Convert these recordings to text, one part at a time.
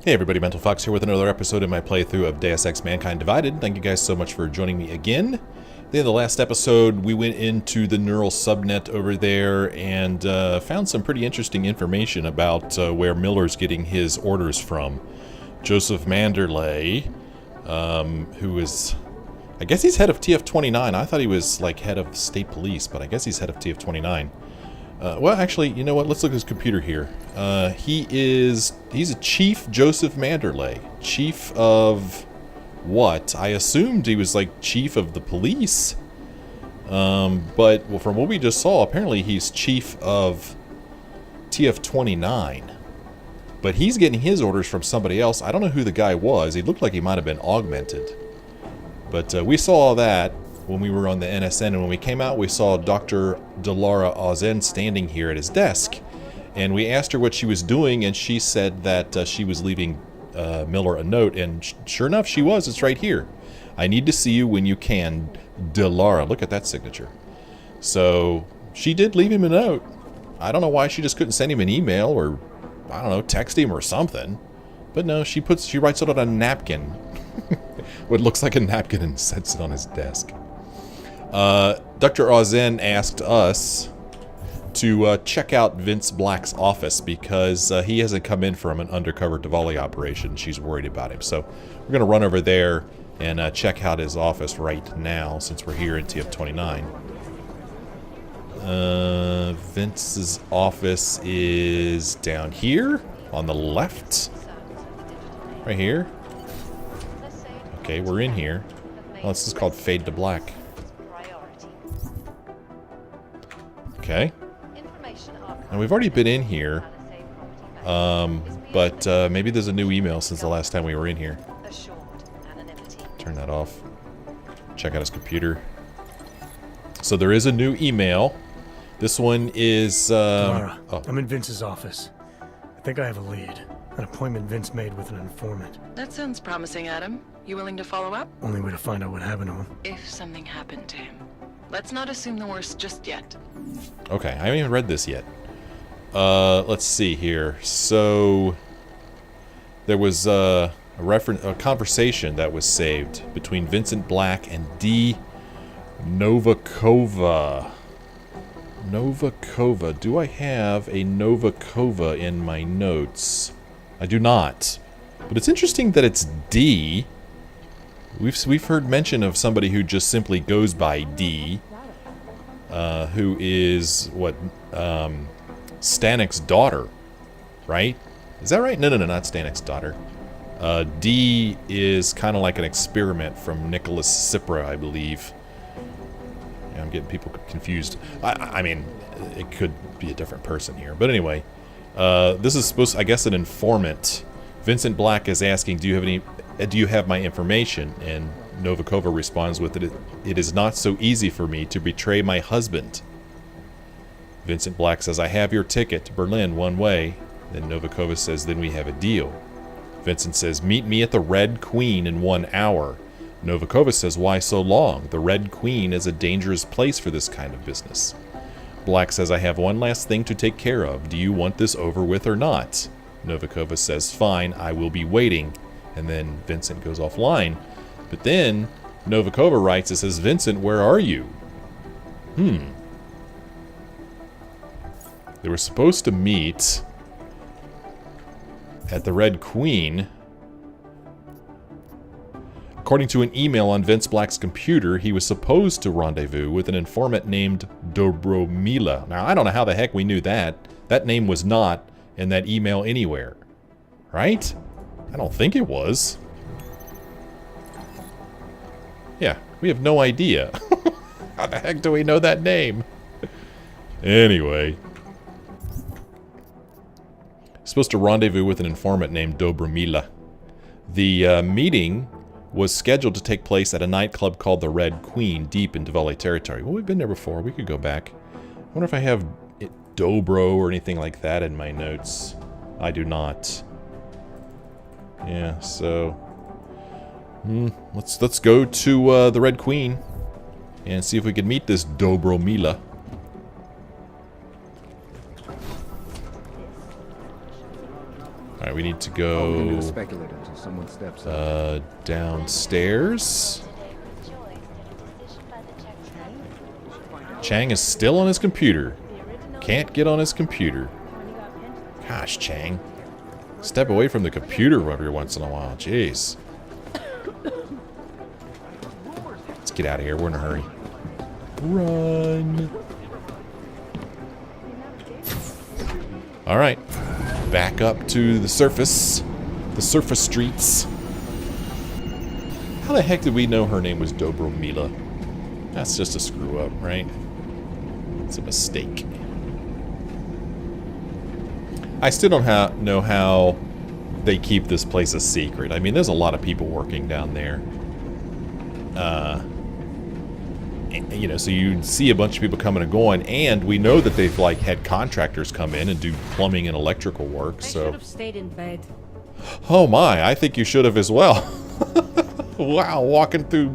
Hey everybody, Mental Fox here with another episode in my playthrough of Deus Ex Mankind Divided. Thank you guys so much for joining me again. At the end of the last episode, we went into the neural subnet over there and found some pretty interesting information about where Miller's getting his orders from. Joseph Manderley, who is, I guess he's head of TF-29. I thought he was like head of state police, but I guess he's head of TF-29. Well, actually, you know what? Let's look at his computer here. He's a Chief Joseph Manderley. Chief of what? I assumed he was like chief of the police. But well, from what we just saw, apparently he's chief of TF-29. But he's getting his orders from somebody else. I don't know who the guy was. He looked like he might have been augmented. But we saw all that when we were on the NSN, and when we came out we saw Dr. Delara Ozen standing here at his desk, and we asked her what she was doing, and she said that she was leaving Miller a note, and sure enough she was. It's right here. I need to see you when you can, Delara. Look at that signature. So she did leave him a note. I don't know why she just couldn't send him an email or, I don't know, text him or something, but no, she writes it on a napkin. What looks like a napkin, and sets it on his desk. Dr. Ozen asked us to check out Vince Black's office because he hasn't come in from an undercover Diwali operation. She's worried about him. So we're going to run over there and check out his office right now since we're here in TF-29. Vince's office is down here on the left. Right here. Okay, we're in here. Oh, this is called Fade to Black. Okay. And we've already been in here, but maybe there's a new email since the last time we were in here. Turn that off. Check out his computer. So there is a new email. This one is... Clara, I'm in Vince's office. I think I have a lead. An appointment Vince made with an informant. That sounds promising, Adam. You willing to follow up? Only way to find out what happened to him. If something happened to him. Let's not assume the worst just yet. Okay, I haven't even read this yet. Let's see here. So there was a conversation that was saved between Vincent Black and D. Novikova. Novikova. Do I have a Novikova in my notes? I do not. But it's interesting that it's D. We've heard mention of somebody who just simply goes by D, who is what Stanek's daughter, right? Is that right? No, not Stanek's daughter. D is kind of like an experiment from Nicholas Cipra, I believe. Yeah, I'm getting people confused. I mean, it could be a different person here, but anyway, this is supposed, I guess, an informant. Vincent Black is asking, do you have my information? And Novikova responds with, it is not so easy for me to betray my husband. Vincent Black says, I have your ticket to Berlin one way. Then Novikova says, then we have a deal. Vincent says, meet me at the Red Queen in 1 hour. Novikova says, why so long? The Red Queen is a dangerous place for this kind of business. Black says, I have one last thing to take care of. Do you want this over with or not? Novikova says, fine, I will be waiting. And then Vincent goes offline. But then Novikova writes, it says, Vincent, where are you? They were supposed to meet at the Red Queen. According to an email on Vince Black's computer, he was supposed to rendezvous with an informant named Dobromila. Now, I don't know how the heck we knew that. That name was not in that email anywhere. Right? I don't think it was. Yeah, we have no idea. How the heck do we know that name? Anyway. Supposed to rendezvous with an informant named Dobromila. The meeting was scheduled to take place at a nightclub called the Red Queen, deep in Diwali territory. Well, we've been there before. We could go back. I wonder if I have Dobro or anything like that in my notes. I do not. Yeah, so let's go to the Red Queen and see if we can meet this Dobromila. Alright, we need to We can do go the speculator until someone steps up. downstairs. Chang is still on his computer. Can't get on his computer. Gosh, Chang. Step away from the computer every once in a while. Jeez. Let's get out of here. We're in a hurry. Run. Alright. Back up to the surface. The surface streets. How the heck did we know her name was Dobromila? That's just a screw up, right? It's a mistake. I still don't know how they keep this place a secret. I mean, there's a lot of people working down there. You know, so you see a bunch of people coming and going, and we know that they've like had contractors come in and do plumbing and electrical work. So I should have stayed in bed. Oh my, I think you should have as well. Wow, walking through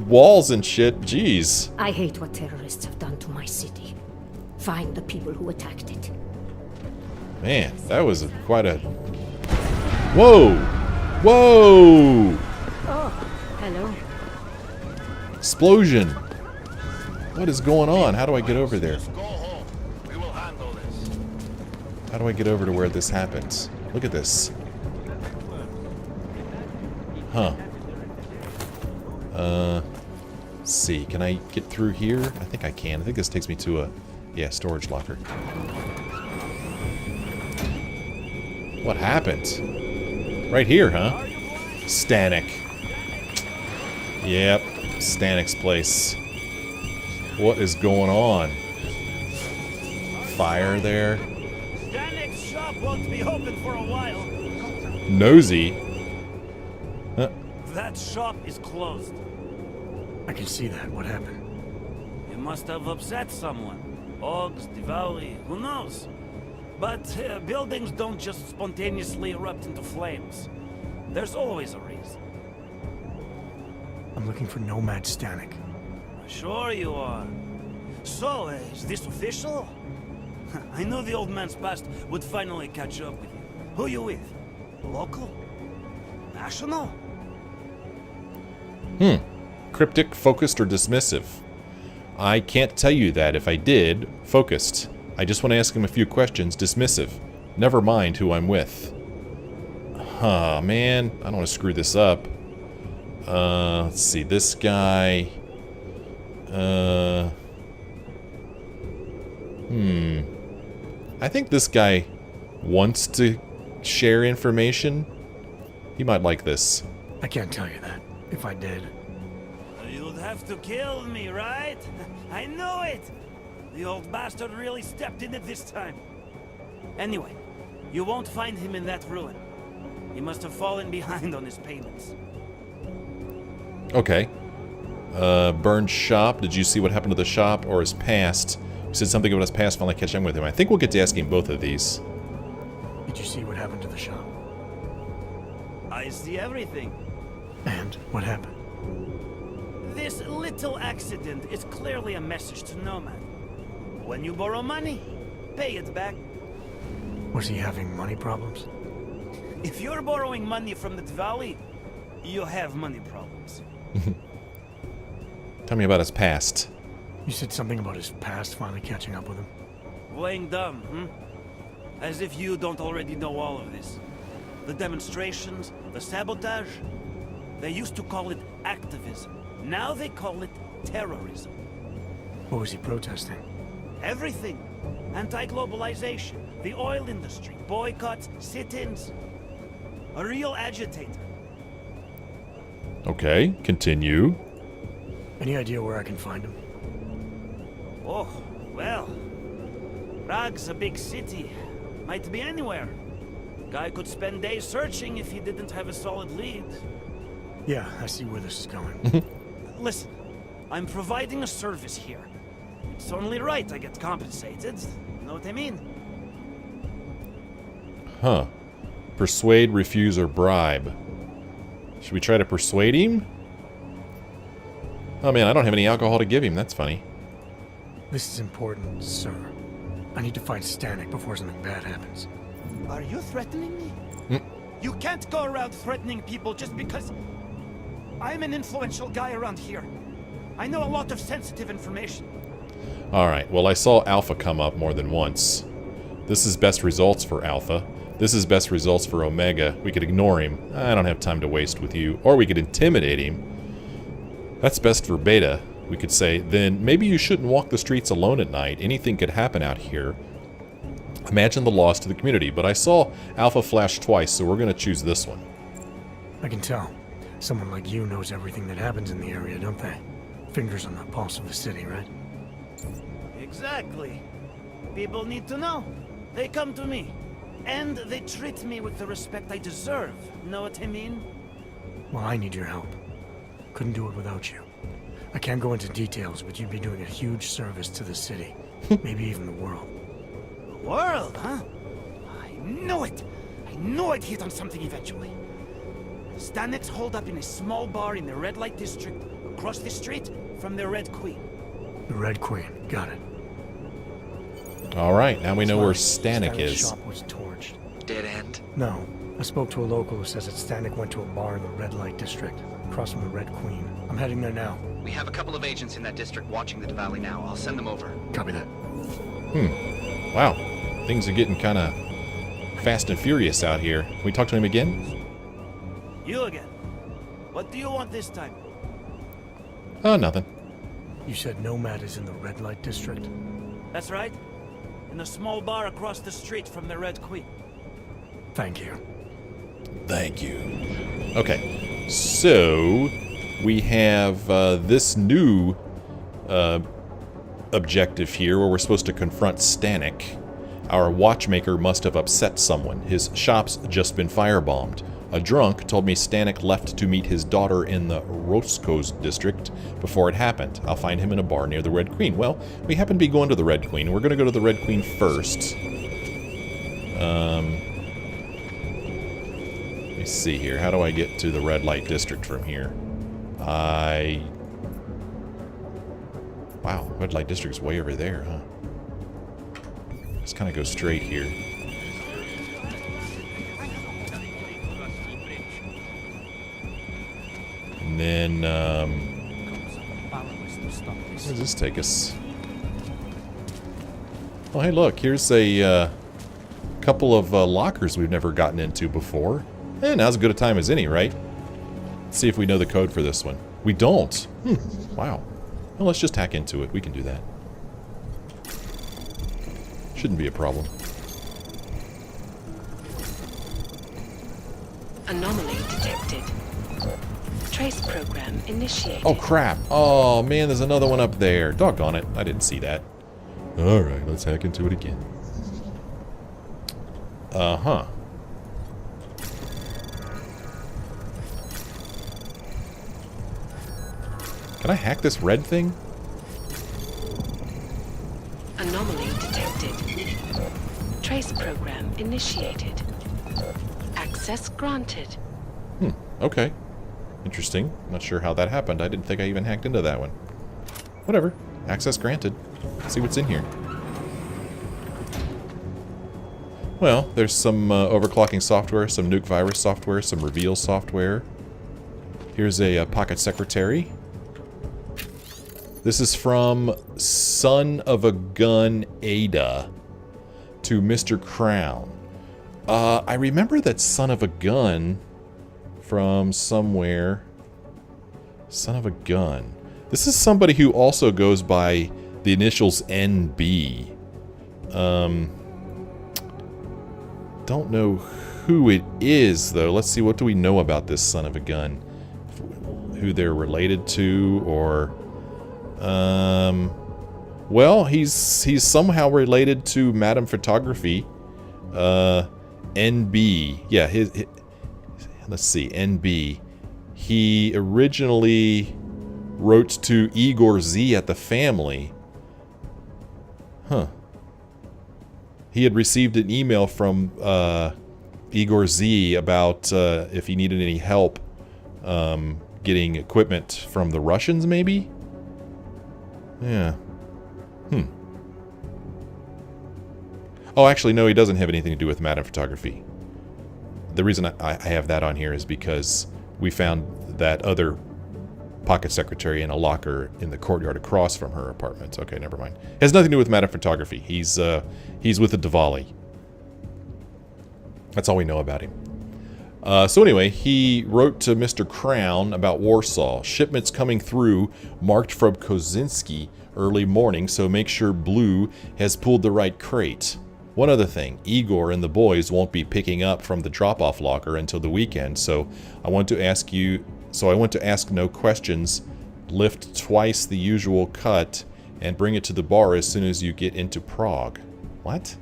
walls and shit. Jeez. I hate what terrorists have done to my city. Find the people who attacked it. Man, that was quite a... Whoa! Whoa! Oh, hello. Explosion! What is going on? How do I get over there? Go home. We will handle this. How do I get over to where this happens? Look at this. Huh. Let's see. Can I get through here? I think I can. I think this takes me to a... Yeah, storage locker. What happened? Right here, huh? Stanek. Yep. Stanek's place. What is going on? Fire there. Stanek's shop won't be open for a while. Nosey. Huh. That shop is closed. I can see that. What happened? You must have upset someone. Augs, Diwali, who knows? But buildings don't just spontaneously erupt into flames. There's always a reason. I'm looking for Nomad Stanek. Sure you are. So, is this official? I knew the old man's past would finally catch up with you. Who you with? Local? National? Cryptic, focused, or dismissive? I can't tell you that. If I did, focused. I just want to ask him a few questions. Dismissive. Never mind who I'm with. Huh, man. I don't want to screw this up. Let's see. This guy... I think this guy wants to share information. He might like this. I can't tell you that. If I did. You'd have to kill me, right? I knew it! The old bastard really stepped in it this time. Anyway, you won't find him in that ruin. He must have fallen behind on his payments. Okay. Burned shop. Did you see what happened to the shop or his past? You said something about his past, finally catching with him. I think we'll get to asking both of these. Did you see what happened to the shop? I see everything. And what happened? This little accident is clearly a message to Nomad. When you borrow money, pay it back. Was he having money problems? If you're borrowing money from the Valley, you have money problems. Tell me about his past. You said something about his past finally catching up with him. Playing dumb, As if you don't already know all of this. The demonstrations, the sabotage, they used to call it activism. Now they call it terrorism. What was he protesting? Everything. Anti-globalization, the oil industry, boycotts, sit-ins. A real agitator. Okay, continue. Any idea where I can find him? Oh, well. Prague's a big city. Might be anywhere. Guy could spend days searching if he didn't have a solid lead. Yeah, I see where this is going. Listen, I'm providing a service here. It's only right I get compensated. You know what I mean? Huh. Persuade, refuse, or bribe. Should we try to persuade him? Oh man, I don't have any alcohol to give him. That's funny. This is important, sir. I need to find Stanek before something bad happens. Are you threatening me? You can't go around threatening people just because I'm an influential guy around here. I know a lot of sensitive information. Alright, well I saw Alpha come up more than once. This is best results for Alpha. This is best results for Omega. We could ignore him. I don't have time to waste with you. Or we could intimidate him. That's best for Beta. We could say, then maybe you shouldn't walk the streets alone at night. Anything could happen out here. Imagine the loss to the community. But I saw Alpha flash twice, so we're going to choose this one. I can tell. Someone like you knows everything that happens in the area, don't they? Fingers on the pulse of the city, right? Exactly. People need to know. They come to me. And they treat me with the respect I deserve. Know what I mean? Well, I need your help. Couldn't do it without you. I can't go into details, but you'd be doing a huge service to the city. Maybe even the world. The world, huh? I knew it! I knew I'd hit on something eventually. Stanek's holed up in a small bar in the red light district, across the street from the Red Queen. The Red Queen. Got it. Alright, now we know where Stanek is. Shop was torched. Dead end. No. I spoke to a local who says that Stanek went to a bar in the red light district, across from the Red Queen. I'm heading there now. We have a couple of agents in that district watching the valley now. I'll send them over. Copy that. Wow. Things are getting kind of fast and furious out here. Can we talk to him again? You again. What do you want this time? Oh, nothing. You said Nomad is in the red light district? That's right. In a small bar across the street from the Red Queen. Thank you. Thank you. Okay, so we have this new objective here where we're supposed to confront Stanek. Our watchmaker must have upset someone. His shop's just been firebombed. A drunk told me Stanek left to meet his daughter in the Roscoe's district before it happened. I'll find him in a bar near the Red Queen. Well, we happen to be going to the Red Queen. We're going to go to the Red Queen first. Let me see here. How do I get to the red light district from here? Wow, red light district's way over there, huh? Let's kind of go straight here. And then, where does this take us? Oh, hey, look, here's a couple of lockers we've never gotten into before. And now's as good a time as any, right? Let's see if we know the code for this one. We don't. Wow. Well, let's just hack into it. We can do that. Shouldn't be a problem. Anomaly detected. Trace program initiated. Oh, crap. Oh, man, there's another one up there. Doggone it. I didn't see that. Alright, let's hack into it again. Uh-huh. Can I hack this red thing? Anomaly detected. Trace program initiated. Access granted. Okay. Interesting. Not sure how that happened. I didn't think I even hacked into that one. Whatever. Access granted. Let's see what's in here. Well, there's some overclocking software, some nuke virus software, some reveal software. Here's a pocket secretary. This is from Son of a Gun Ada to Mr. Crown. I remember that Son of a Gun from somewhere. Son of a Gun. This is somebody who also goes by the initials NB. Don't know who it is, though. Let's see, what do we know about this Son of a Gun? Who they're related to, or... well, he's somehow related to Madam Photography. NB. Yeah, his let's see, NB. He originally wrote to Igor Z at the family. Huh. He had received an email from Igor Z about if he needed any help getting equipment from the Russians, maybe? Yeah. Oh, actually, no, he doesn't have anything to do with Madam Photography. The reason I have that on here is because we found that other pocket secretary in a locker in the courtyard across from her apartment. Okay, never mind. Has nothing to do with Madam Photography. He's with the Diwali. That's all we know about him. So anyway, he wrote to Mr. Crown about Warsaw. Shipments coming through marked from Kozinski early morning, so make sure Blue has pulled the right crate. One other thing, Igor and the boys won't be picking up from the drop-off locker until the weekend, so I want to ask no questions, lift twice the usual cut, and bring it to the bar as soon as you get into Prague. What?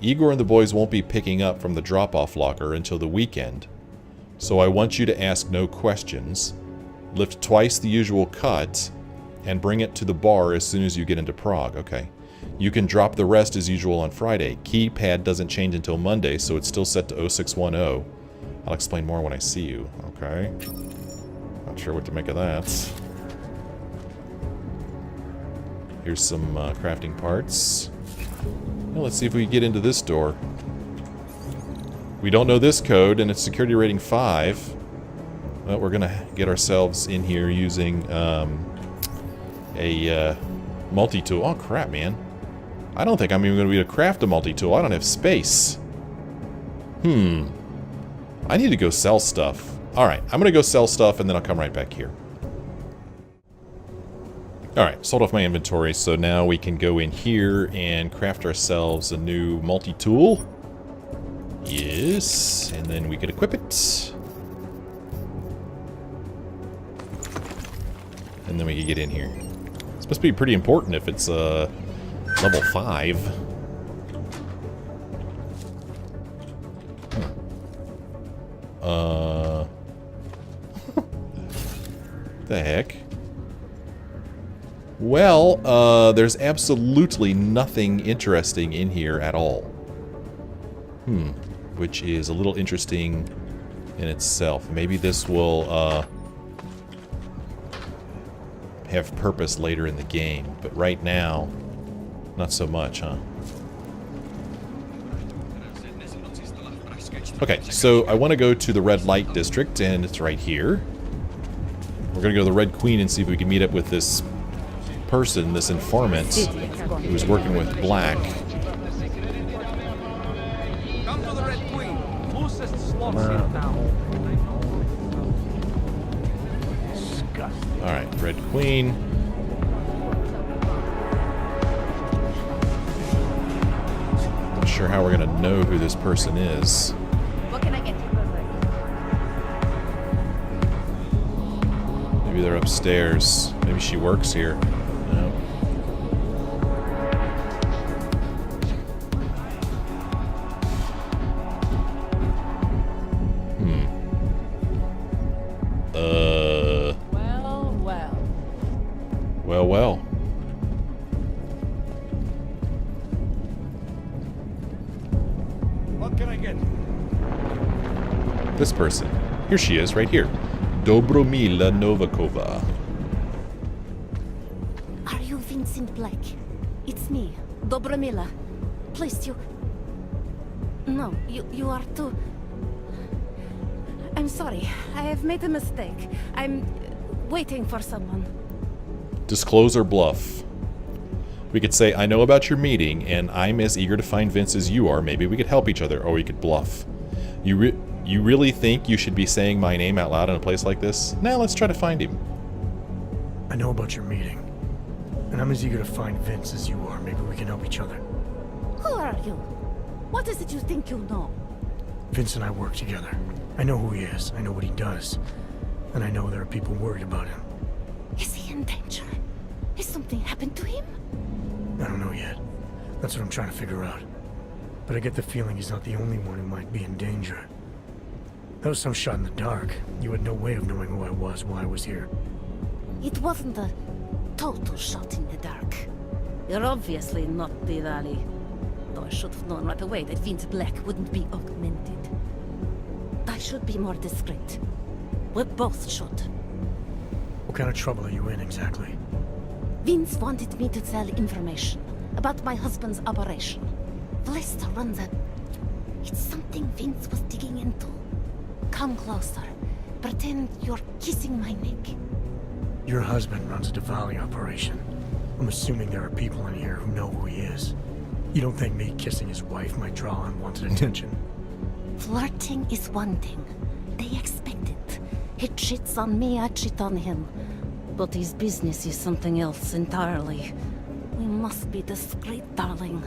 Igor and the boys won't be picking up from the drop-off locker until the weekend, so I want you to ask no questions, lift twice the usual cut, and bring it to the bar as soon as you get into Prague. Okay. You can drop the rest as usual on Friday. Keypad doesn't change until Monday, so it's still set to 0610. I'll explain more when I see you. Okay. Not sure what to make of that. Here's some crafting parts. Well, let's see if we can get into this door. We don't know this code, and it's security rating 5. Well, we're gonna get ourselves in here using a multi-tool. Oh, crap, man. I don't think I'm even going to be able to craft a multi-tool. I don't have space. I need to go sell stuff. Alright, I'm going to go sell stuff, and then I'll come right back here. Alright, sold off my inventory, so now we can go in here and craft ourselves a new multi-tool. Yes, and then we could equip it. And then we can get in here. It's supposed to be pretty important if it's level 5. The heck? Well, there's absolutely nothing interesting in here at all. Which is a little interesting in itself. Maybe this will have purpose later in the game, but right now, not so much, huh? Okay, so I want to go to the red light district, and it's right here. We're going to go to the Red Queen and see if we can meet up with this person, this informant, who's working with Black. Come to the Red Queen. Loosest slots in town. Alright, Red Queen. Not sure how we're going to know who this person is. What can I get you? Maybe they're upstairs. Maybe she works here. No. Well. What can I get? This person. Here she is, right here. Dobromila Novakova. Are you Vincent Black? It's me, Dobromila. Please, you... No, you are too... I'm sorry. I have made a mistake. I'm waiting for someone. Disclose or bluff. We could say, I know about your meeting, and I'm as eager to find Vince as you are. Maybe we could help each other, or we could bluff. You really think you should be saying my name out loud in a place like this? Now let's try to find him. I know about your meeting, and I'm as eager to find Vince as you are. Maybe we can help each other. Who are you? What is it you think you know? Vince and I work together. I know who he is, I know what he does, and I know there are people worried about him. Is he in danger? Has something happened to him? I don't know yet. That's what I'm trying to figure out. But I get the feeling he's not the only one who might be in danger. That was some shot in the dark. You had no way of knowing who I was while I was here. It wasn't a total shot in the dark. You're obviously not Diwali. Though I should have known right away that Vince Black wouldn't be augmented. I should be more discreet. We both should. What kind of trouble are you in exactly? Vince wanted me to tell information about my husband's operation. blister on the... It's something Vince was digging into. Come closer. Pretend you're kissing my neck. Your husband runs a Diwali operation. I'm assuming there are people in here who know who he is. You don't think me kissing his wife might draw unwanted attention? Flirting is one thing. They expect it. He cheats on me, I cheat on him. But his business is something else entirely. We must be discreet, darling.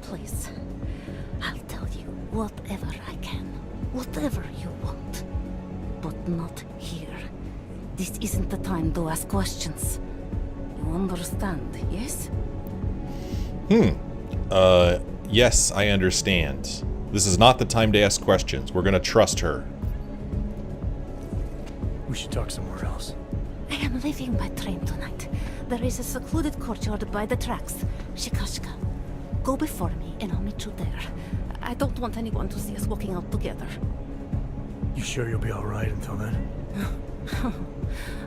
Please, I'll tell you whatever I can. Whatever you want. But not here. This isn't the time to ask questions. You understand, yes? Yes, I understand. This is not the time to ask questions. We're gonna trust her. We should talk somewhere else. I am leaving by train tonight. There is a secluded courtyard by the tracks. Shikashka. Go before me and I'll meet you there. I don't want anyone to see us walking out together. You sure you'll be alright until then?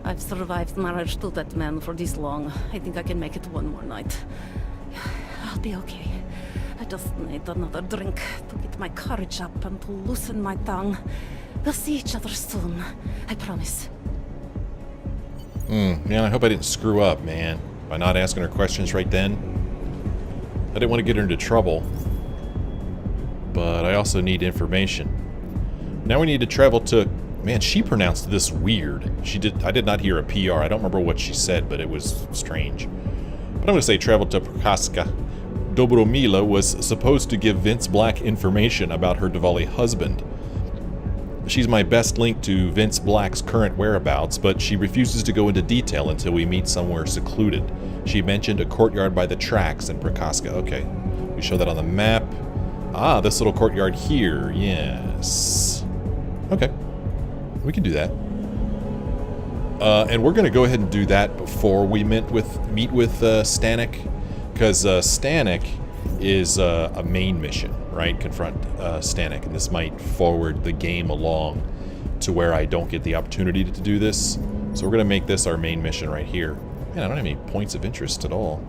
I've survived marriage to that man for this long. I think I can make it one more night. I'll be okay. I just need another drink to get my courage up and to loosen my tongue. We'll see each other soon. I promise. Man, I hope I didn't screw up, man. By not asking her questions right then. I didn't want to get her into trouble. But I also need information. Now we need to travel to... Man, she pronounced this weird. I did not hear a PR. I don't remember what she said, but it was strange. But I'm going to say travel to Prekazka. Dobromila was supposed to give Vince Black information about her Diwali husband. She's my best link to Vince Black's current whereabouts, but she refuses to go into detail until we meet somewhere secluded. She mentioned a courtyard by the tracks in Prekazka. Okay, we show that on the map. Ah, this little courtyard here. Yes. Okay, we can do that. And we're going to go ahead and do that before we meet with Stanek, because Stanek is a main mission, right? Confront Stanek, and this might forward the game along to where I don't get the opportunity to do this. So we're going to make this our main mission right here. Man, I don't have any points of interest at all.